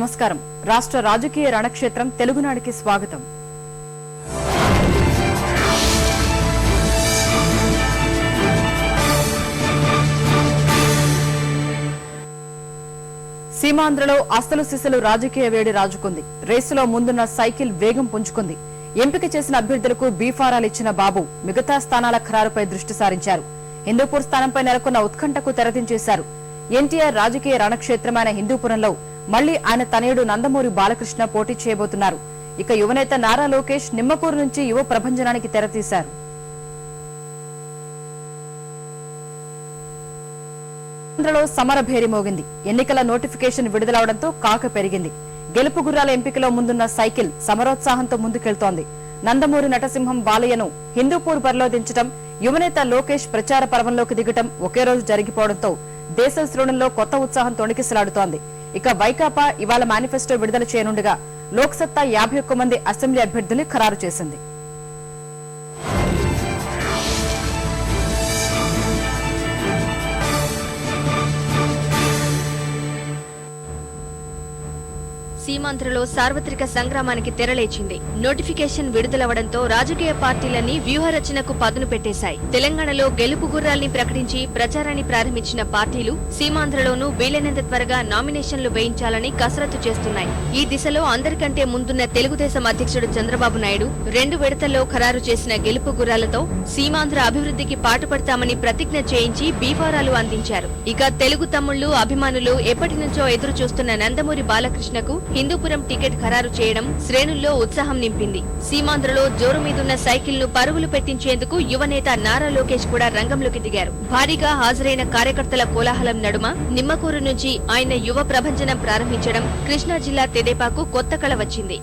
నమస్కారం. రాష్ట్ర రాజకీయ రణక్షేత్రం తెలుగునాడికి స్వాగతం. సీమాంధ్రలో అసలు సిసలు రాజకీయ వేడి రాజుకుంది. రేసులో ముందున్న సైకిల్ వేగం పుంజుకుంది. ఎంపిక చేసిన అభ్యర్థులకు బీఫారాలు ఇచ్చిన బాబు మిగతా స్థానాల ఖరారుపై దృష్టి సారించారు. హిందూపూర్ స్థానంపై నెలకొన్న ఉత్కంఠకు తెరదించేశారు. ఎన్టీఆర్ రాజకీయ రణక్షేత్రమైన హిందూపురంలో మళ్లీ ఆయన తనయుడు నందమూరి బాలకృష్ణ పోటీ చేయబోతున్నారు. ఇక యువనేత నారా లోకేష్ నిమ్మకూరు నుంచి యువ ప్రభంజనానికి తెరతీశారు. ఆంధ్రలో సమరభేరి మోగింది. ఎన్నికల నోటిఫికేషన్ విడుదలవడంతో కాక పెరిగింది. గెలుపు గుర్రాల ఎంపికలో ముందున్న సైకిల్ సమరోత్సాహంతో ముందుకెళ్తోంది. నందమూరి నటసింహం బాలయ్యను హిందూపూర్ బరిలో దించడం, యువనేత లోకేష్ ప్రచార పర్వంలోకి దిగటం ఒకే రోజు జరిగిపోవడంతో దేశ శ్రేణుల్లో కొత్త ఉత్సాహం తొణికిసలాడుతోంది. ఇక వైకాపా ఇవాళ మేనిఫెస్టో విడుదల చేయనుండగా లోక్సత్తా 51 మంది అసెంబ్లీ అభ్యర్థుల్ని ఖరారు చేసింది. సీమాంధ్రలో సార్వత్రిక సంగ్రామానికి తెరలేచింది. నోటిఫికేషన్ విడుదలవడంతో రాజకీయ పార్టీలన్నీ వ్యూహరచనకు పదును పెట్టేశాయి. తెలంగాణలో గెలుపు గుర్రాల్ని ప్రకటించి ప్రచారాన్ని ప్రారంభించిన పార్టీలు సీమాంధ్రలోనూ వీలైనంత త్వరగా నామినేషన్లు వేయించాలని కసరత్తు చేస్తున్నాయి. ఈ దిశలో అందరికంటే ముందున్న తెలుగుదేశం అధ్యక్షుడు చంద్రబాబు నాయుడు 2 విడతల్లో ఖరారు చేసిన గెలుపు గుర్రాలతో సీమాంధ్ర అభివృద్ధికి పాటుపడతామని ప్రతిజ్ఞ చేయించి బీఫారాలు అందించారు. ఇక తెలుగు తమ్ముళ్లు అభిమానులు ఎప్పటి నుంచో ఎదురు చూస్తున్న నందమూరి బాలకృష్ణకు హిందూపురం టికెట్ ఖరారు చేయడం శ్రేణుల్లో ఉత్సాహం నింపింది. సీమాంధ్రలో జోరు మీదున్న సైకిల్ ను పరుగులు పెట్టించేందుకు యువనేత నారా లోకేష్ కూడా రంగంలోకి దిగారు. భారీగా హాజరైన కార్యకర్తల కోలాహలం నడుమ నిమ్మకూరు నుంచి ఆయన యువ ప్రభంజనం ప్రారంభించడం కృష్ణా జిల్లా తెదేపాకు కొత్త కళ వచ్చింది.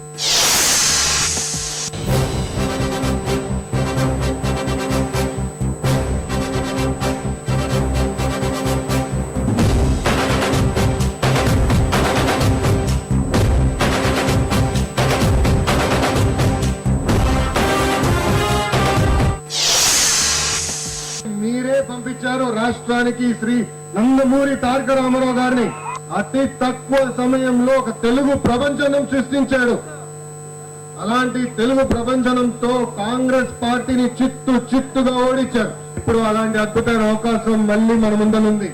పంపించారు రాష్ట్రానికి శ్రీ నందమూరి తారక రామారావు గారిని. అతి తక్కువ సమయంలో ఒక తెలుగు ప్రపంచనం సృష్టించాడు. అలాంటి తెలుగు ప్రపంచనంతో కాంగ్రెస్ పార్టీని చిత్తుగా ఓడించారు. ఇప్పుడు అలాంటి అద్భుతమైన అవకాశం మళ్లీ మన ముందనుంది.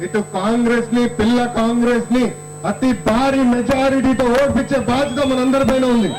ఇటు కాంగ్రెస్ ని పిల్ల కాంగ్రెస్ ని అతి భారీ మెజారిటీతో ఓడిపించే బాధ్యత మనందరిపైన ఉంది.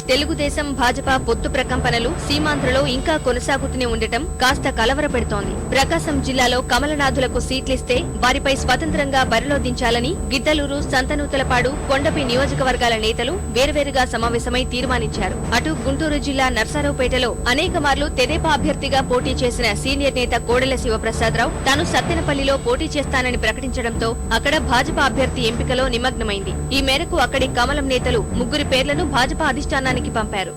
తెలుగుదేశం భాజపా పొత్తు ప్రకంపనలు సీమాంధ్రలో ఇంకా కొనసాగుతూనే ఉండటం కాస్త కలవరపెడుతోంది. ప్రకాశం జిల్లాలో కమలనాథులకు సీట్లిస్తే వారిపై స్వతంత్రంగా బరిలో దించాలని గిద్దలూరు, సంతనూతలపాడు, కొండపి నియోజకవర్గాల నేతలు వేర్వేరుగా సమావేశమై తీర్మానించారు. అటు గుంటూరు జిల్లా నర్సారావుపేటలో అనేక మార్లు తెదేపా అభ్యర్థిగా పోటీ చేసిన సీనియర్ నేత కోడెల శివప్రసాదరావు తాను సత్తెనపల్లిలో పోటీ చేస్తానని ప్రకటించడంతో అక్కడ భాజపా అభ్యర్థి ఎంపికలో నిమగ్నమైంది. ఈ మేరకు అక్కడి కమలం నేతలు 3 పేర్లను భాజపా అధిష్టానానికి పంపారు.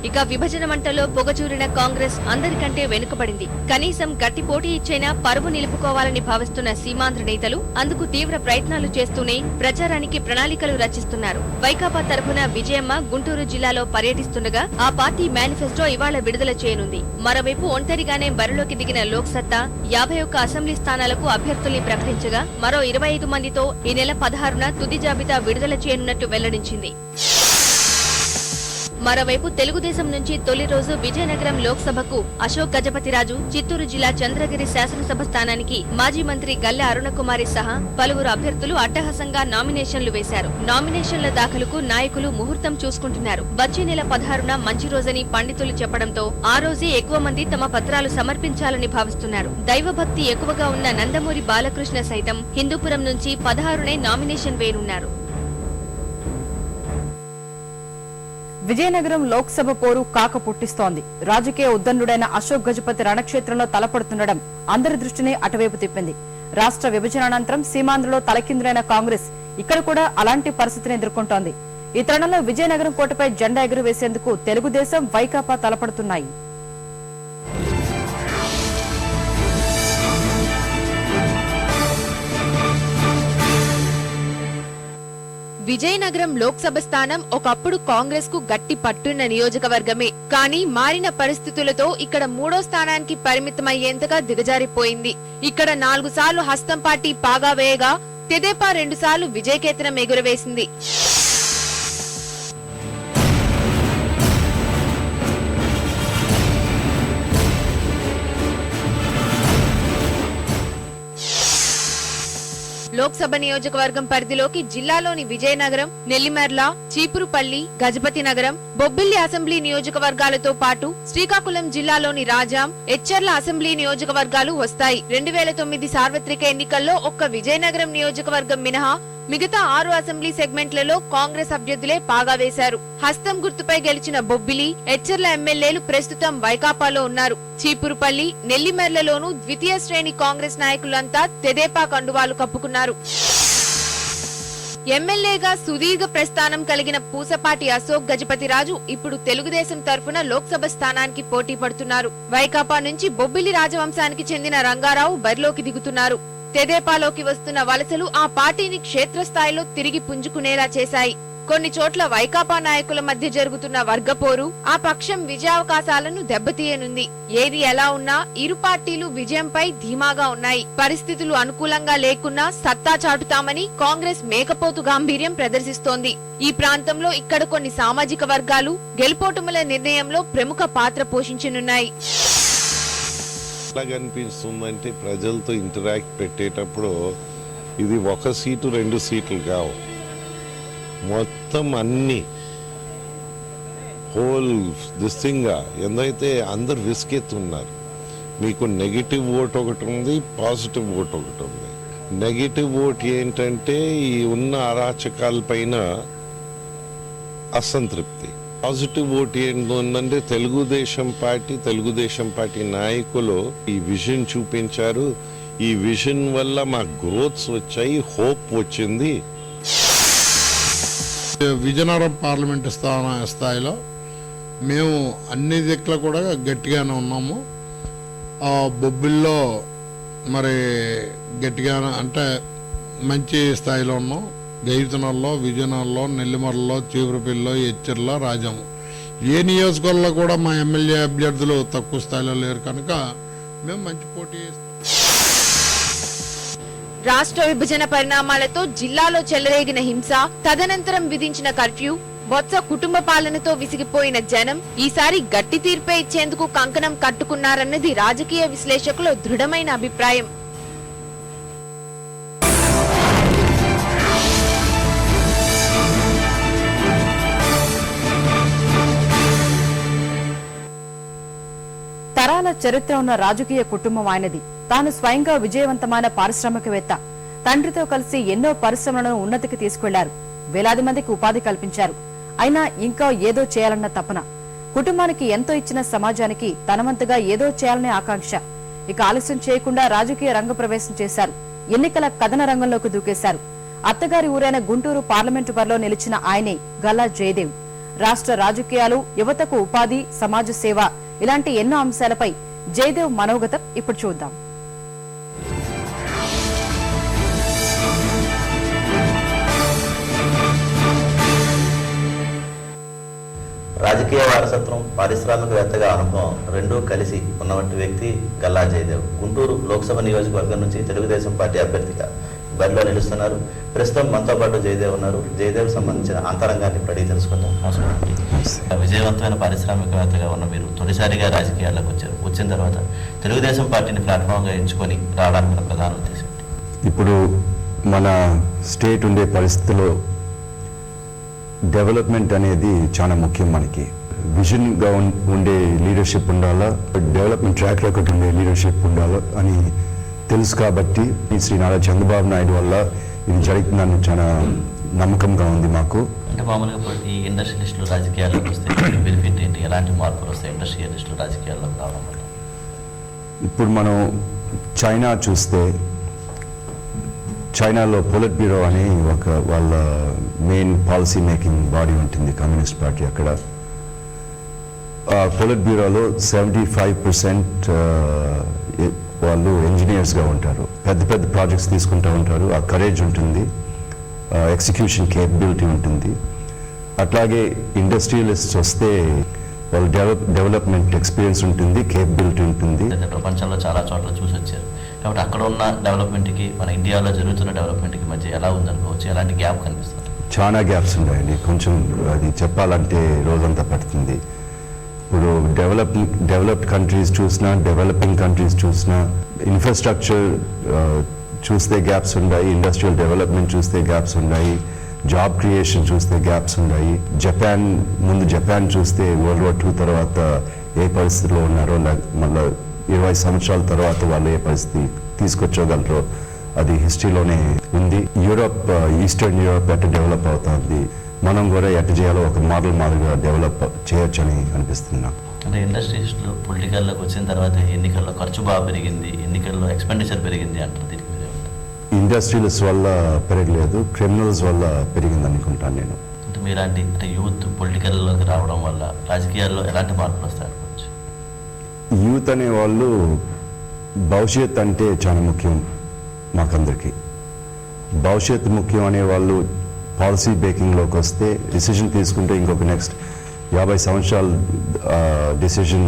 ఇక విభజన మంటలో పొగచూరిన కాంగ్రెస్ అందరికంటే వెనుకబడింది. కనీసం గట్టి పోటీ ఇచ్చైనా పరువు నిలుపుకోవాలని భావిస్తున్న సీమాంధ్ర నేతలు అందుకు తీవ్ర ప్రయత్నాలు చేస్తూనే ప్రచారానికి ప్రణాళికలు రచిస్తున్నారు. వైకాపా తరఫున విజయమ్మ గుంటూరు జిల్లాలో పర్యటిస్తుండగా ఆ పార్టీ మేనిఫెస్టో ఇవాళ విడుదల చేయనుంది. మరోవైపు ఒంటరిగానే బరిలోకి దిగిన లోక్సత్తా 51 అసెంబ్లీ స్థానాలకు అభ్యర్థుల్ని ప్రకటించగా మరో 25 మందితో ఈ నెల 16న తుది జాబితా విడుదల చేయనున్నట్టు వెల్లడించింది. మరోవైపు తెలుగుదేశం నుంచి తొలి రోజు విజయనగరం లోక్సభకు అశోక్ గజపతిరాజు, చిత్తూరు జిల్లా చంద్రగిరి శాసనసభ స్థానానికి మాజీ మంత్రి గల్లె అరుణకుమారి సహా పలువురు అభ్యర్థులు అట్టహాసంగా నామినేషన్లు వేశారు. నామినేషన్ల దాఖలుకు నాయకులు ముహూర్తం చూసుకుంటున్నారు. వచ్చే నెల 16న మంచి రోజని పండితులు చెప్పడంతో ఆ రోజే ఎక్కువ మంది తమ పత్రాలు సమర్పించాలని భావిస్తున్నారు. దైవభక్తి ఎక్కువగా ఉన్న నందమూరి బాలకృష్ణ సైతం హిందూపురం నుంచి 16నే నామినేషన్ వేయనున్నారు. విజయనగరం లోక్సభ పోరు కాక పుట్టిస్తోంది. రాజకీయ ఉద్దండుడైన అశోక్ గజపతి రణక్షేత్రంలో తలపడుతుండడం అందరి దృష్టిని అటువైపు తిప్పింది. రాష్ట్ర విభజన అనంతరం సీమాంధ్రలో తలకిందులైన కాంగ్రెస్ ఇక్కడ కూడా అలాంటి పరిస్థితిని ఎదుర్కొంటోంది. ఈ తరుణంలో విజయనగరం కోటపై జెండా ఎగురవేసేందుకు తెలుగుదేశం, వైకాపా తలపడుతున్నాయి. విజయనగరం లోక్సభ స్థానం ఒకప్పుడు కాంగ్రెస్ కు గట్టి పట్టున్న నియోజకవర్గమే. కానీ మారిన పరిస్థితులతో ఇక్కడ 3వ స్థానానికి పరిమితమయ్యేంతగా దిగజారిపోయింది. ఇక్కడ 4 సార్లు హస్తం పార్టీ పాగా వేయగా తెదేపా 2 సార్లు విజయకేతనం ఎగురవేసింది. లోక్సభ నియోజకవర్గం పరిధిలోకి జిల్లాలోని విజయనగరం, నెల్లిమర్ల, చీపురుపల్లి, గజపతి నగరం, బొబ్బిలి అసెంబ్లీ నియోజకవర్గాలతో పాటు శ్రీకాకుళం జిల్లాలోని రాజాం, ఎచ్చెర్ల అసెంబ్లీ నియోజకవర్గాలు వస్తాయి. 2009 సార్వత్రిక ఎన్నికల్లో ఒక్క విజయనగరం నియోజకవర్గం మినహా మిగతా 6 అసెంబ్లీ సెగ్మెంట్లలో కాంగ్రెస్ అభ్యర్థులే పాగా వేశారు. హస్తం గుర్తుపై గెలిచిన బొబ్బిలి, ఎచ్చెర్ల ఎమ్మెల్యేలు ప్రస్తుతం వైకాపాలో ఉన్నారు. చీపురుపల్లి, నెల్లిమెర్లలోనూ ద్వితీయ శ్రేణి కాంగ్రెస్ నాయకులంతా తెదేపా కండువాలు కప్పుకున్నారు. ఎమ్మెల్యేగా సుదీర్ఘ ప్రస్థానం కలిగిన పూసపాటి అశోక్ గజపతిరాజు ఇప్పుడు తెలుగుదేశం తరఫున లోక్సభ స్థానానికి పోటీ పడుతున్నారు. వైకాపా నుంచి బొబ్బిలి రాజవంశానికి చెందిన రంగారావు బరిలోకి దిగుతున్నారు. తెదేపాలోకి వస్తున్న వలసలు ఆ పార్టీని క్షేత్రస్థాయిలో తిరిగి పుంజుకునేలా చేశాయి. కొన్ని చోట్ల వైకాపా నాయకుల మధ్య జరుగుతున్న వర్గపోరు ఆ పక్షం విజయావకాశాలను దెబ్బతీయనుంది. ఏది ఎలా ఉన్నా ఇరు పార్టీలు విజయంపై ధీమాగా ఉన్నాయి. పరిస్థితులు అనుకూలంగా లేకున్నా సత్తా చాటుతామని కాంగ్రెస్ మేకపోతు గాంభీర్యం ప్రదర్శిస్తోంది. ఈ ప్రాంతంలో ఇక్కడ కొన్ని సామాజిక వర్గాలు గెలుపోటముల నిర్ణయంలో ప్రముఖ పాత్ర పోషించనున్నాయి. ఎలాగ అనిపిస్తుందంటే ప్రజలతో ఇంటరాక్ట్ పెట్టేటప్పుడు ఇది 1 సీటు 2 సీట్లు కావు, మొత్తం అన్ని హోల్ దిస్తింగ్గా ఎందైతే అందరు విసుకెత్తున్నారు. మీకు నెగిటివ్ ఓట్ ఒకటి ఉంది, పాజిటివ్ ఓట్ ఒకటి ఉంది. నెగిటివ్ ఓట్ ఏంటంటే ఈ ఉన్న అరాచకాలపైన అసంతృప్తి. పాజిటివ్ ఓట్ ఏంటంటే తెలుగుదేశం పార్టీ నాయకులు ఈ విజన్ చూపించారు. ఈ విజన్ వల్ల మాకు గ్రోత్స్ వచ్చాయి, హోప్ వచ్చింది. విజయనగరం పార్లమెంట్ స్థాయిలో మేము అన్ని దిక్కులు కూడా గట్టిగానే ఉన్నాము. బొబ్బిల్లో మరి గట్టిగానే అంటే మంచి స్థాయిలో ఉన్నాం. గైతనల్లో, విజయనగరంలో, నెల్లిమర్లలో, చీపురుపల్లిలో, ఎచ్చెర్లో, రాజాము ఏ నియోజకవర్గంలో కూడా మా ఎమ్మెల్యే అభ్యర్థులు తక్కువ స్థాయిలో లేరు కనుక మేము మంచి పోటీ చేస్తాం. రాష్ట్ర విభజన పరిణామాలతో జిల్లాలో చెలరేగిన హింస, తదనంతరం విధించిన కర్ఫ్యూ, బొత్స కుటుంబ పాలనతో విసిగిపోయిన జనం ఈసారి గట్టి తీర్పే ఇచ్చేందుకు కంకణం కట్టుకున్నారన్నది రాజకీయ విశ్లేషకుల దృఢమైన అభిప్రాయం. తరాల చరిత్ర ఉన్న రాజకీయ కుటుంబం ఆయనది. తాను స్వయంగా విజయవంతమైన పారిశ్రామికవేత్త. తండ్రితో కలిసి ఎన్నో పరిశ్రమలను ఉన్నతికి తీసుకెళ్లారు. వేలాది మందికి ఉపాధి కల్పించారు. అయినా ఇంకా ఏదో చేయాలన్న తపన. కుటుంబానికి ఎంతో ఇచ్చిన సమాజానికి తనవంతుగా ఏదో చేయాలనే ఆకాంక్ష. ఇక ఆలస్యం చేయకుండా రాజకీయ రంగ ప్రవేశం చేశారు. ఎన్నికల కథన రంగంలోకి దూకేశారు. అత్తగారి ఊరైన గుంటూరు పార్లమెంటు బరిలో నిలిచిన ఆయనే గల్లా జయదేవ్. రాష్ట్ర రాజకీయాలు, యువతకు ఉపాధి, సమాజ సేవ ఇలాంటి ఎన్నో అంశాలపై జయదేవ్ మనోగతం ఇప్పుడు చూద్దాం. రాజకీయ వారసత్వం, పారిశ్రామికవేత్తగా అనుభవం రెండూ కలిసి ఉన్నటువంటి వ్యక్తి గల్లా జయదేవ్. గుంటూరు లోక్సభ నియోజకవర్గం నుంచి తెలుగుదేశం పార్టీ అభ్యర్థిగా బరిలో నిలుస్తున్నారు. ప్రస్తుతం మనతో పాటు జయదేవ్ ఉన్నారు. జయదేవ్ సంబంధించిన అంతరంగాన్ని అడిగి తెలుసుకుందాం. విజయవంతమైన పారిశ్రామికవేత్తగా ఉన్న మీరు తొలిసారిగా రాజకీయాల్లోకి వచ్చారు. వచ్చిన తర్వాత తెలుగుదేశం పార్టీని ప్లాట్ఫామ్గా ఎంచుకొని రావడానికి ప్రధాన ఉద్దేశం. ఇప్పుడు మన స్టేట్ ఉండే పరిస్థితిలో డెవలప్మెంట్ అనేది చాలా ముఖ్యం. మనకి విజన్గా ఉండే లీడర్షిప్ ఉండాలా, డెవలప్మెంట్ ట్రాక్ రికార్డ్ ఉండే లీడర్షిప్ ఉండాలా అని తెలుసు. కాబట్టి శ్రీ నారా చంద్రబాబు నాయుడు వల్ల ఇది జరుగుతుందని చాలా నమ్మకంగా ఉంది మాకు. అంటే మామూలుగా ఈ ఇండస్ట్రియలిస్టులు రాజకీయాల్లోకి వస్తే బెనిఫిట్ ఏంటి, ఎలాంటి మార్పులు వస్తాయి ఇండస్ట్రియలిస్టులు రాజకీయాల్లోకి రావడం వల్ల? ఇప్పుడు మనం చైనా చూస్తే, చైనాలో పొలిట్ బ్యూరో అని ఒక వాళ్ళ మెయిన్ పాలసీ మేకింగ్ బాడీ ఉంటుంది, కమ్యూనిస్ట్ పార్టీ. అక్కడ పొలిట్ బ్యూరోలో 75% వాళ్ళు ఇంజనీర్స్గా ఉంటారు. పెద్ద పెద్ద ప్రాజెక్ట్స్ తీసుకుంటూ ఉంటారు. ఆ కరేజ్ ఉంటుంది. ఎగ్జిక్యూషన్ కేపబిలిటీ ఉంటుంది. అట్లాగే ఇండస్ట్రియలిస్ట్స్ వస్తే వాళ్ళు డెవలప్మెంట్ ఎక్స్పీరియన్స్ ఉంటుంది, కేపబిలిటీ ఉంటుంది. ప్రపంచంలో చాలా చోట్ల చూసి వచ్చారు కాబట్టి అక్కడ ఉన్న డెవలప్మెంట్కి మన ఇండియాలో జరుగుతున్న డెవలప్మెంట్కి మధ్య ఎలా ఉందనుకోవచ్చు, ఎలాంటి గ్యాప్ కనిపిస్తుంది? చాలా గ్యాప్స్ ఉన్నాయండి. కొంచెం అది చెప్పాలంటే రోజంతా పడుతుంది. ఇప్పుడు డెవలప్డ్ కంట్రీస్ చూసినా, డెవలపింగ్ కంట్రీస్ చూసినా, ఇన్ఫ్రాస్ట్రక్చర్ చూస్తే గ్యాప్స్ ఉన్నాయి, ఇండస్ట్రియల్ డెవలప్మెంట్ చూస్తే గ్యాప్స్ ఉన్నాయి, జాబ్ క్రియేషన్ చూస్తే గ్యాప్స్ ఉన్నాయి. జపాన్ చూస్తే వరల్డ్ వార్ II తర్వాత ఏ పరిస్థితిలో ఉన్నారో, మళ్ళీ 20 సంవత్సరాల తర్వాత వాళ్ళు ఏ పరిస్థితి తీసుకొచ్చగలరో అది హిస్టరీలోనే ఉంది. ఈస్టర్న్ యూరోప్ ఎట్ట డెవలప్ అవుతుంది, మనం కూడా ఎట్ట చేయాలో ఒక మాదిరిగా డెవలప్ చేయొచ్చని అనిపిస్తుంది నాకు. అంటే ఇండస్ట్రీస్లో పొలిటికల్లోకి వచ్చిన తర్వాత ఎన్నికల్లో ఖర్చు బాగా పెరిగింది, ఎన్నికల్లో ఎక్స్పెండిచర్ పెరిగింది అంటారు. దీనికి ఇండస్ట్రియల్స్ వల్ల పెరగలేదు, క్రిమినల్స్ వల్ల పెరిగింది అనుకుంటాను నేను. అంటే మీలాంటి యూత్ పొలిటికల్లోకి రావడం వల్ల రాజకీయాల్లో ఎలాంటి మార్పులు వస్తాయి? యూత్ అనే వాళ్ళు భవిష్యత్ అంటే చాలా ముఖ్యం మాకందరికీ. భవిష్యత్ ముఖ్యం అనే వాళ్ళు పాలసీ మేకింగ్లోకి వస్తే, డిసిజన్ తీసుకుంటే ఇంకొక నెక్స్ట్ 50 సంవత్సరాలు డిసిజన్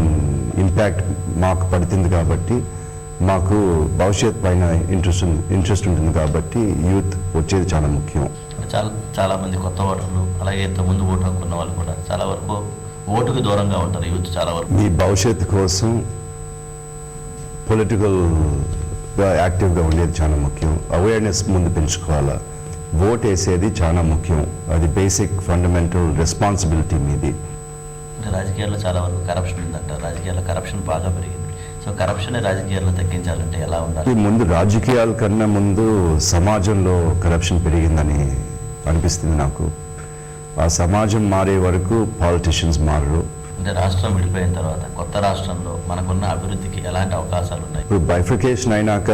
ఇంపాక్ట్ మాకు పడుతుంది. కాబట్టి మాకు భవిష్యత్ పైన ఇంట్రెస్ట్ ఉంటుంది. కాబట్టి యూత్ వచ్చేది చాలా ముఖ్యం. చాలా మంది కొత్త ఓటర్లు, అలాగే ఇంతకుముందు ఓటు హక్కున్న వాళ్ళు కూడా చాలా వరకు ఓటుకు దూరంగా ఉంటారు. యూత్ చాలా వరకు మీ భవిష్యత్తు కోసం పొలిటికల్గా యాక్టివ్గా ఉండేది చాలా ముఖ్యం. అవేర్నెస్ ముందు పెంచుకోవాలా. ఓట్ వేసేది చాలా ముఖ్యం. అది బేసిక్ ఫండమెంటల్ రెస్పాన్సిబిలిటీ మీది. అంటే రాజకీయాల్లో చాలా వరకు కరప్షన్ ఉందంట. రాజకీయాల్లో కరప్షన్ బాగా పెరిగింది. సో కరప్షన్ రాజకీయాల్లో తగ్గించాలంటే ఎలా ఉండాలి? ముందు రాజకీయాల కన్నా ముందు సమాజంలో కరప్షన్ పెరిగిందని అనిపిస్తుంది నాకు. ఆ సమాజం మారే వరకు పాలిటిషియన్స్ మారరు. అంటే రాష్ట్రం విడిపోయిన తర్వాత కొత్త రాష్ట్రంలో మనకున్న అభివృద్ధికి ఎలాంటి అవకాశాలు ఉన్నాయి? ఇప్పుడు బైఫికేషన్ అయినాక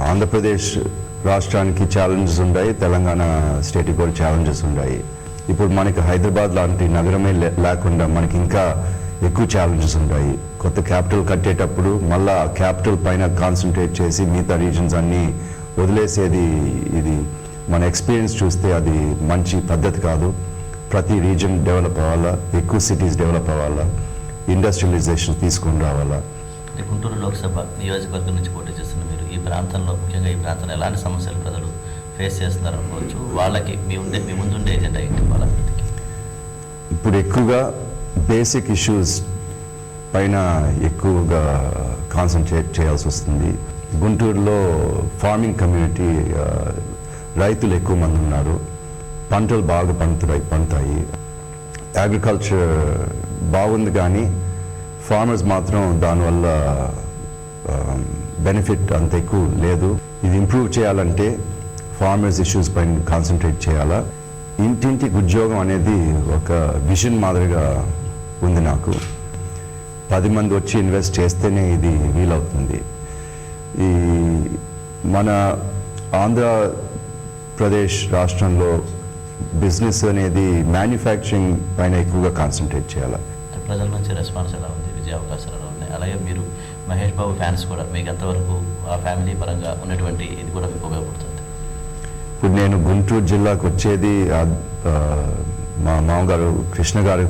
ఆంధ్రప్రదేశ్ రాష్ట్రానికి ఛాలెంజెస్ ఉన్నాయి, తెలంగాణ స్టేట్కి కూడా ఛాలెంజెస్ ఉన్నాయి. ఇప్పుడు మనకి హైదరాబాద్ లాంటి నగరమే లేకుండా మనకి ఇంకా ఎక్కువ ఛాలెంజెస్ ఉన్నాయి. కొత్త క్యాపిటల్ కట్టేటప్పుడు మళ్ళీ ఆ క్యాపిటల్ పైన కాన్సన్ట్రేట్ చేసి మిగతా రీజన్స్ అన్నీ వదిలేసేది, ఇది మన ఎక్స్పీరియన్స్ చూస్తే అది మంచి పద్ధతి కాదు. ప్రతి రీజన్ డెవలప్ అవ్వాలా, ఎక్కువ సిటీస్ డెవలప్ అవ్వాలా, ఇండస్ట్రియలైజేషన్ తీసుకొని రావాలా. గుంటూరు లోక్సభ నియోజకవర్గం నుంచి పోటీ చేస్తున్న మీరు ఈ ప్రాంతంలో, ముఖ్యంగా ఈ ప్రాంతంలో ఎలాంటి సమస్యలు ప్రజలు ఫేస్ చేస్తున్నారు అనుకోవచ్చు? వాళ్ళకి మీ ముందుండే ఏజెండా ఏంటి? వాళ్ళ ఇప్పుడు ఎక్కువగా బేసిక్ ఇష్యూస్ పైన ఎక్కువగా కాన్సన్ట్రేట్ చేయాల్సి వస్తుంది. గుంటూరులో ఫార్మింగ్ కమ్యూనిటీ, రైతులు ఎక్కువ మంది ఉన్నారు. పంటలు బాగా పండుతాయి. అగ్రికల్చర్ బాగుంది, కానీ ఫార్మర్స్ మాత్రం దానివల్ల బెనిఫిట్ అంత ఎక్కువ లేదు. ఇది ఇంప్రూవ్ చేయాలంటే ఫార్మర్స్ ఇష్యూస్ పైన కాన్సన్ట్రేట్ చేయాలా. ఇంటింటికి ఉద్యోగం అనేది ఒక విజన్ మాదిరిగా ఉంది నాకు. 10 మంది వచ్చి ఇన్వెస్ట్ చేస్తేనే ఇది వీలవుతుంది. ఈ మన ఆంధ్రప్రదేశ్ రాష్ట్రంలో బిజినెస్ అనేది మ్యానుఫ్యాక్చరింగ్ పైన ఎక్కువగా కాన్సన్ట్రేట్ చేయాలి. ప్రజల నుంచి రెస్పాన్స్ ఎలా ఉంది? విజయ అవకాశాలు ఎలా ఉన్నాయి? అలాగే మీరు మహేష్ బాబు ఫ్యాన్స్ కూడా మీకు ఎంతవరకు ఆ ఫ్యామిలీ పరంగా ఉన్నటువంటి ఇది కూడా మీకు ఉపయోగపడుతుంది? ఇప్పుడు నేను గుంటూరు జిల్లాకు వచ్చేది మా మామగారు కృష్ణ గారు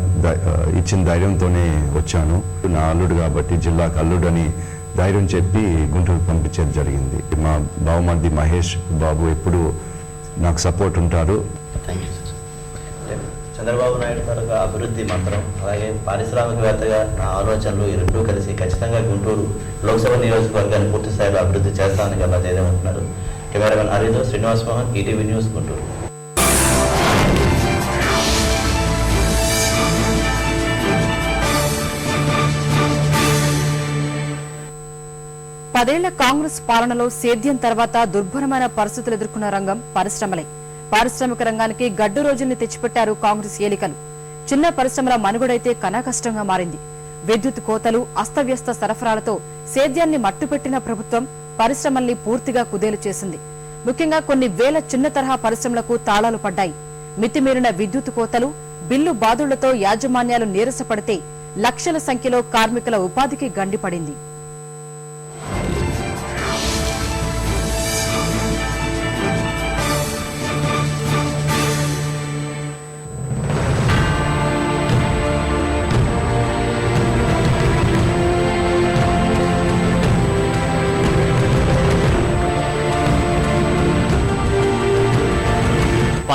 ఇచ్చిన ధైర్యంతోనే వచ్చాను. నా అల్లుడు కాబట్టి జిల్లాకు అల్లుడు అని ధైర్యం చెప్పి గుంటూరు పంపించేది జరిగింది. మా బావమర్ది మహేష్ బాబు ఎప్పుడు నాకు సపోర్ట్ ఉంటారు. Thank you sir. Chandrababu Naidu గారు అభివృద్ధి మంత్రం, అలాగే పారిశ్రామికవేత్తగా నా ఆలోచనలు ఈ రెండూ కలిసి ఖచ్చితంగా గుంటూరు లోక్సభ నియోజకవర్గాన్ని పూర్తి స్థాయిలో అభివృద్ధి చేస్తామని గల్లా చేయమంటున్నారు. కెమెరామెన్ హరితో శ్రీనివాస్ మోహన్, ఈటీవీ న్యూస్, గుంటూరు. పదేళ్ల కాంగ్రెస్ పాలనలో సేద్యం తర్వాత దుర్భరమైన పరిస్థితులు ఎదుర్కొన్న రంగం పరిశ్రమలే. పారిశ్రామిక రంగానికి గడ్డు రోజుల్ని తెచ్చిపెట్టారు కాంగ్రెస్ ఏలికలు. చిన్న పరిశ్రమల మనుగడైతే కష్టంగా మారింది. విద్యుత్ కోతలు, అస్తవ్యస్త సరఫరాలతో సేద్యాన్ని మట్టుపెట్టిన ప్రభుత్వం పరిశ్రమల్ని పూర్తిగా కుదేలు చేసింది. ముఖ్యంగా కొన్ని వేల చిన్న తరహా పరిశ్రమలకు తాళాలు పడ్డాయి. మితిమీరిన విద్యుత్ కోతలు, బిల్లు బాదుళ్లతో యాజమాన్యాలు నీరసపడితే లక్షల సంఖ్యలో కార్మికుల ఉపాధికి గండిపడింది.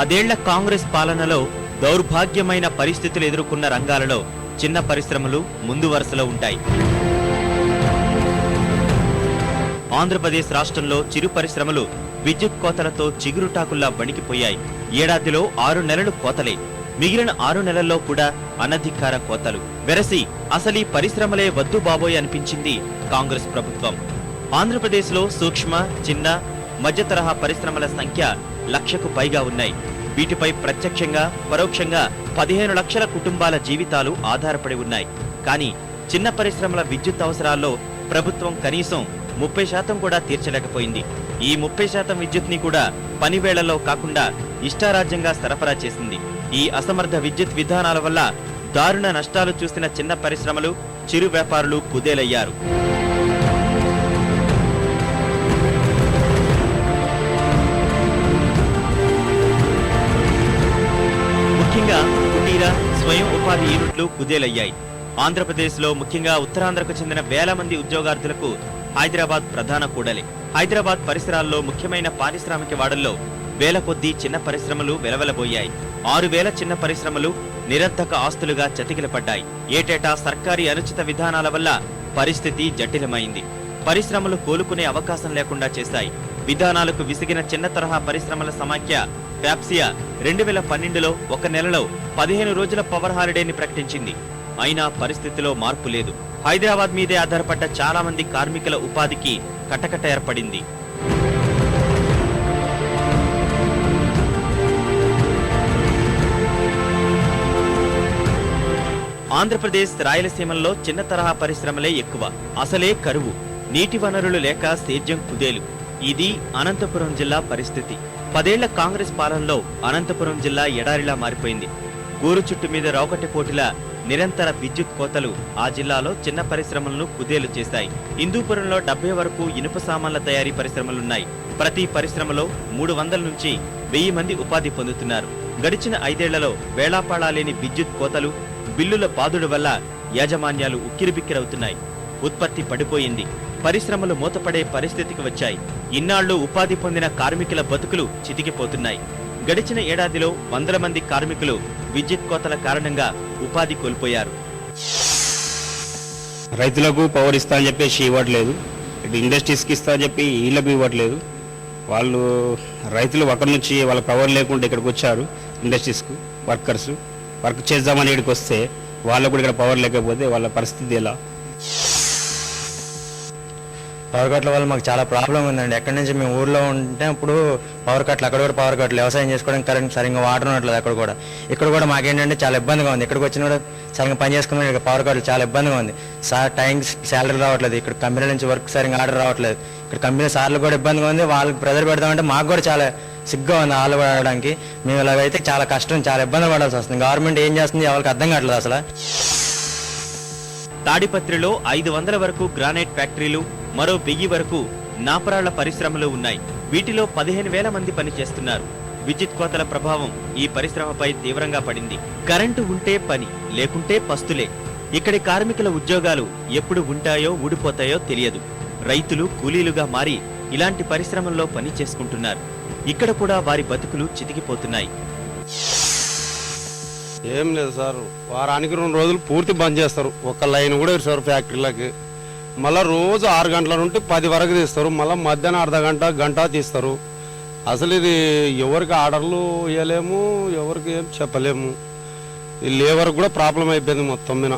10 ఏళ్ల కాంగ్రెస్ పాలనలో దౌర్భాగ్యమైన పరిస్థితులు ఎదుర్కొన్న రంగాలలో చిన్న పరిశ్రమలు ముందు వరుసలో ఉంటాయి. ఆంధ్రప్రదేశ్ రాష్ట్రంలో చిరు పరిశ్రమలు విద్యుత్ కోతలతో చిగురుటాకుల్లా వణికిపోయాయి. ఏడాదిలో 6 నెలలు కోతలే, మిగిలిన 6 నెలల్లో కూడా అనధికార కోతలు. వెరసి అసలీ పరిశ్రమలే వద్దు బాబోయ్ అనిపించింది కాంగ్రెస్ ప్రభుత్వం. ఆంధ్రప్రదేశ్లో సూక్ష్మ, చిన్న, మధ్య తరహా పరిశ్రమల సంఖ్య 1,00,000కు పైగా ఉన్నాయి. వీటిపై ప్రత్యక్షంగా, పరోక్షంగా 15 లక్షల కుటుంబాల జీవితాలు ఆధారపడి ఉన్నాయి. కానీ చిన్న పరిశ్రమల విద్యుత్ అవసరాల్లో ప్రభుత్వం కనీసం 30% కూడా తీర్చలేకపోయింది. ఈ 30% విద్యుత్ని కూడా పని వేళల్లో కాకుండా ఇష్టారాజ్యంగా సరఫరా చేసింది. ఈ అసమర్థ విద్యుత్ విధానాల వల్ల దారుణ నష్టాలు చూసిన చిన్న పరిశ్రమలు, చిరు వ్యాపారులు కుదేలయ్యారు. ముఖ్యంగా కుటీర, స్వయం ఉపాధి యూనిట్లు కుదేలయ్యాయి. ఆంధ్రప్రదేశ్లో ముఖ్యంగా ఉత్తరాంధ్రకు చెందిన వేల మంది ఉద్యోగార్థులకు హైదరాబాద్ ప్రధాన కూడలి. హైదరాబాద్ పరిసరాల్లో ముఖ్యమైన పారిశ్రామిక వాడల్లో వేల కొద్దీ చిన్న పరిశ్రమలు వెలవెలబోయాయి. 6,000 చిన్న పరిశ్రమలు నిరర్థక ఆస్తులుగా చతికిలపడ్డాయి. ఏటేటా సర్కారీ అనుచిత విధానాల వల్ల పరిస్థితి జటిలమైంది. పరిశ్రమలు కోలుకునే అవకాశం లేకుండా చేశాయి. విధానాలకు విసిగిన చిన్న తరహా పరిశ్రమల సమాఖ్య ఫ్యాప్సియా 2012లో ఒక నెలలో 15 రోజుల పవర్ హాలిడేని ప్రకటించింది. అయినా పరిస్థితిలో మార్పు లేదు. హైదరాబాద్ మీదే ఆధారపడ్డ చాలా మంది కార్మికుల ఉపాధికి కటకట ఏర్పడింది. ఆంధ్రప్రదేశ్, రాయలసీమల్లో చిన్న తరహా పరిశ్రమలే ఎక్కువ. అసలే కరువు, నీటి వనరులు లేక సేద్యం కుదేలు. ఇది అనంతపురం జిల్లా పరిస్థితి. 10 ఏళ్ల కాంగ్రెస్ పాలనలో అనంతపురం జిల్లా ఎడారిలా మారిపోయింది. గోరు చుట్టు మీద రాకటి పోటీల నిరంతర విద్యుత్ కోతలు ఆ జిల్లాలో చిన్న పరిశ్రమలను కుదేలు చేశాయి. హిందూపురంలో 70 వరకు ఇనుప సామాన్ల తయారీ పరిశ్రమలున్నాయి. ప్రతి పరిశ్రమలో 300 నుంచి 1000 మంది ఉపాధి పొందుతున్నారు. గడిచిన 5 ఏళ్లలో వేళాపాళా లేని విద్యుత్ కోతలు, బిల్లుల బాదుడు వల్ల యాజమాన్యాలు ఉక్కిరిబిక్కిరవుతున్నాయి. ఉత్పత్తి పడిపోయింది. పరిశ్రమలు మూతపడే పరిస్థితికి వచ్చాయి. ఇన్నాళ్లు ఉపాధి పొందిన కార్మికుల బతుకులు చితికిపోతున్నాయి. గడిచిన ఏడాదిలో 100 మంది కార్మికులు విద్యుత్ కోతల కారణంగా ఉపాధి కోల్పోయారు. రైతులకు పవర్ ఇస్తా అని చెప్పేసి ఇవ్వట్లేదు, ఇటు ఇండస్ట్రీస్కి ఇస్తా అని చెప్పి వీళ్ళకు ఇవ్వట్లేదు. వాళ్ళు రైతులు అక్కడి నుంచి వాళ్ళ పవర్ లేకుండా ఇక్కడికి వచ్చారు. ఇండస్ట్రీస్కు వర్కర్స్ వర్క్ చేద్దామని ఇక్కడికి వస్తే వాళ్ళకు కూడా ఇక్కడ పవర్ లేకపోతే వాళ్ళ పరిస్థితి ఎలా? పవర్ కట్ల వల్ల మాకు చాలా ప్రాబ్లం ఉందండి. ఎక్కడి నుంచి మేము ఊర్లో ఉంటే ఇప్పుడు పవర్ కట్లు, అక్కడ కూడా పవర్ కట్లు, వ్యవసాయం చేసుకోవడానికి కరెంట్ సరిగ్గా వాటర్ ఉండట్లేదు అక్కడ కూడా. ఇక్కడ కూడా మాకేంటంటే చాలా ఇబ్బందిగా ఉంది. ఇక్కడికి వచ్చిన కూడా సరిగ్గా పని చేసుకుని ఇక్కడ పవర్ కట్లు చాలా ఇబ్బందిగా ఉంది. టైంకి శాలరీ రావట్లేదు, ఇక్కడ కంపెనీ నుంచి వర్క్ సరిగ్గా ఆర్డర్ రావట్లేదు. ఇక్కడ కంపెనీ సార్లు కూడా ఇబ్బందిగా ఉంది. వాళ్ళకి ప్రెజర్ పెడతామంటే మాకు కూడా చాలా సిగ్గా ఉంది ఆలు పడడానికి. మేము ఇలాగైతే చాలా కష్టం, చాలా ఇబ్బంది పడాల్సి వస్తుంది. గవర్నమెంట్ ఏం చేస్తుంది ఎవరికి అర్థం కావట్లేదు అసలు. తాడిపత్రిలో 500 వరకు గ్రానైట్ ఫ్యాక్టరీలు, మరో 1000 వరకు నాపరాళ్ల పరిశ్రమలు ఉన్నాయి. వీటిలో 15,000 మంది పనిచేస్తున్నారు. విద్యుత్ కోతల ప్రభావం ఈ పరిశ్రమపై తీవ్రంగా పడింది. కరెంటు ఉంటే పని, లేకుంటే పస్తులే. ఇక్కడి కార్మికుల ఉద్యోగాలు ఎప్పుడు ఉంటాయో ఊడిపోతాయో తెలియదు. రైతులు కూలీలుగా మారి ఇలాంటి పరిశ్రమల్లో పని చేసుకుంటున్నారు. ఇక్కడ కూడా వారి బతుకులు చితికిపోతున్నాయి. ఏం లేదు సార్, వారానికి 2 రోజులు పూర్తి బంద్ చేస్తారు. ఒక లైన్ కూడా ఇస్తారు ఫ్యాక్టరీలకి. మళ్ళీ రోజు 6 గంటల నుండి 10 వరకు తీస్తారు. మళ్ళీ మధ్యాహ్నం అర్ధ గంట, గంట తీస్తారు. అసలు ఇది ఎవరికి ఆర్డర్లు ఇవ్వలేము, ఎవరికి ఏం చెప్పలేము. ఈ లేబర్ కూడా ప్రాబ్లం అయిపోయింది మొత్తం మీద.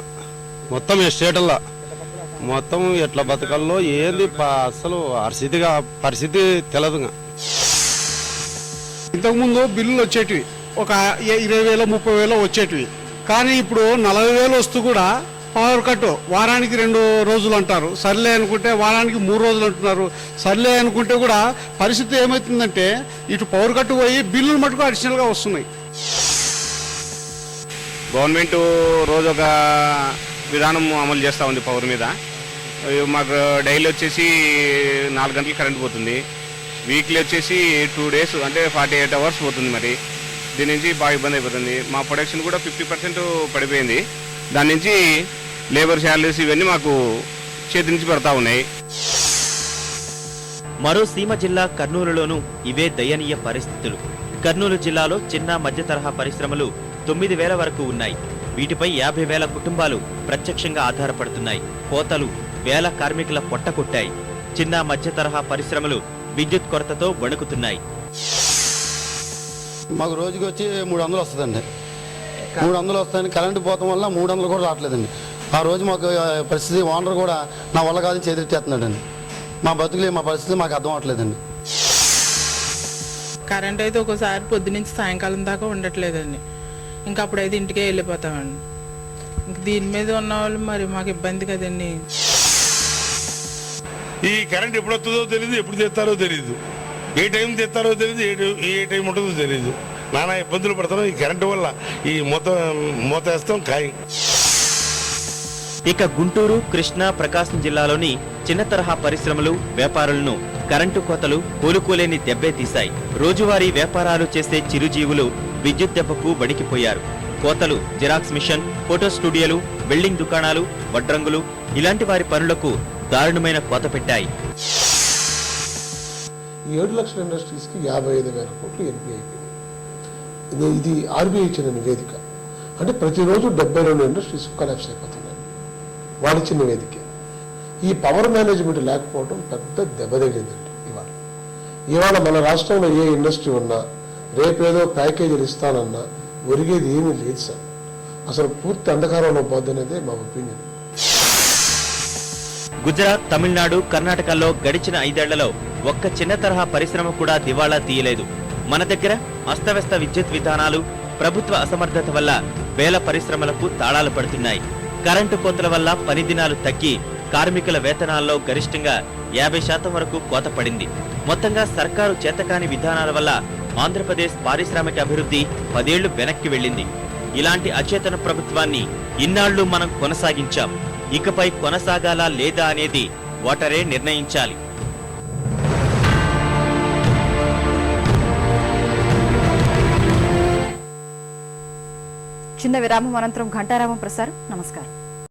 మొత్తం ఎస్టేట్లా మొత్తం ఎట్లా బతకల్లో ఏంది అసలు పరిస్థితి తెలదుగా. ఇంతకుముందు బిల్లులు వచ్చేటివి ఒక 20,000, 30,000 వచ్చేటివి. కానీ ఇప్పుడు 40,000 వస్తూ కూడా పవర్ కట్ వారానికి 2 రోజులు అంటారు. సర్లే అనుకుంటే వారానికి 3 రోజులు అంటున్నారు. సర్లే అనుకుంటే కూడా పరిస్థితి ఏమవుతుందంటే ఇటు పవర్ కట్ పోయి బిల్లులు మటుకు అడిషనల్గా వస్తున్నాయి. గవర్నమెంట్ రోజు ఒక విధానం అమలు చేస్తూ ఉంది పవర్ మీద. మాకు డైలీ వచ్చేసి 4 గంటలు కరెంట్ పోతుంది. వీక్లీ వచ్చేసి 2 డేస్ అంటే 48 అవర్స్ పోతుంది. మరి దీని నుంచి బాగా ఇబ్బంది అయిపోతుంది. మా ప్రొడక్షన్ కూడా 50% పడిపోయింది. దాని నుంచి లేబర్ శాలరీస్ ఇవన్నీ మాకు చేతి నుంచి పడతా ఉన్నాయి. మరో సీమ జిల్లా కర్నూలులోనూ ఇవే దయనీయ పరిస్థితులు. కర్నూలు జిల్లాలో చిన్న మధ్య తరహా పరిశ్రమలు 9,000 వరకు ఉన్నాయి. వీటిపై 50,000 కుటుంబాలు ప్రత్యక్షంగా ఆధారపడుతున్నాయి. కోతలు వేల కార్మికుల పొట్టకొట్టాయి. చిన్న మధ్య తరహా పరిశ్రమలు విద్యుత్ కొరతతో వణుకుతున్నాయి. మాకు రోజుకి వచ్చి 300 వస్తుందండి. 300 వస్తాయని కరెంటు పోతాం వల్ల 300 కూడా రావట్లేదండి. ఆ రోజు మాకు పరిస్థితి ఓనర్ కూడా నా వల్ల కాదని చేతిట్టేస్తున్నాడండి. మా బతుకులే మా పరిస్థితి మాకు అర్థం అవట్లేదండి. కరెంట్ అయితే ఒకసారి పొద్దు నుంచి సాయంకాలం దాకా ఉండట్లేదండి. ఇంకా అప్పుడైతే ఇంటికే వెళ్ళిపోతామండి. ఇంక దీని మీద ఉన్న వాళ్ళు మరి మాకు ఇబ్బంది కదండి. ఈ కరెంట్ ఎప్పుడు వస్తుందో తెలియదు, ఎప్పుడు తెస్తారో తెలియదు, ఏ టైం తెస్తారో తెలియదు, ఏ టైం ఉంటుందో తెలియదు. నానా ఇబ్బందులు పడతాం ఈ కరెంటు వల్ల. ఈ మూత వేస్తాం ఖాయం. ఇక గుంటూరు, కృష్ణా, ప్రకాశం జిల్లాలోని చిన్న తరహా పరిశ్రమలు, వ్యాపారులను కరెంటు కోతలు కోలుకోలేని దెబ్బే తీశాయి. రోజువారీ వ్యాపారాలు చేసే చిరుజీవులు విద్యుత్ దెబ్బకు వణికిపోయారు. కోతలు జిరాక్స్ మిషన్, ఫోటో స్టూడియోలు, బిల్డింగ్ దుకాణాలు, వడ్రంగులు ఇలాంటి వారి పనులకు దారుణమైన కోత పెట్టాయి. 7 లక్షల ఇండస్ట్రీస్కి 55,000 కోట్లు ఎన్పీ అయిపోయింది. ఇది ఆర్బీఐ ఇచ్చిన నివేదిక. అంటే ప్రతిరోజు 72 ఇండస్ట్రీస్ కొలాప్స్ అయిపోతున్నాయి. వాళ్ళు ఇచ్చిన నివేదిక. ఈ పవర్ మేనేజ్మెంట్ లేకపోవడం పెద్ద దెబ్బ తగిలిందండి. ఇవాళ మన రాష్ట్రంలో ఏ ఇండస్ట్రీ ఉన్నా రేపేదో ప్యాకేజీలు ఇస్తానన్నా ఒరిగేది ఏమీ లేదు సార్. అసలు పూర్తి అంధకారంలో పోద్దనేదే మా ఒపీనియన్. గుజరాత్, తమిళనాడు, కర్ణాటకలో గడిచిన 5 ఏళ్లలో ఒక్క చిన్న తరహా పరిశ్రమ కూడా దివాళా తీయలేదు. మన దగ్గర అస్తవ్యస్త విద్యుత్ విధానాలు, ప్రభుత్వ అసమర్థత వల్ల వేల పరిశ్రమలకు తాళాలు పడుతున్నాయి. కరెంటు కోతల వల్ల పని దినాలు తగ్గి కార్మికుల వేతనాల్లో గరిష్టంగా 50% వరకు కోత పడింది. మొత్తంగా సర్కారు చేతకాని విధానాల వల్ల ఆంధ్రప్రదేశ్ పారిశ్రామిక అభివృద్ధి 10 ఏళ్లు వెనక్కి వెళ్ళింది. ఇలాంటి అచేతన ప్రభుత్వాన్ని ఇన్నాళ్లు మనం కొనసాగించాం. ఇకపై కొనసాగాలా లేదా అనేది ఓటరే నిర్ణయించాలి. చిన్న విరామం అనంతరం ఘంటారామం ప్రసారం. నమస్కారం.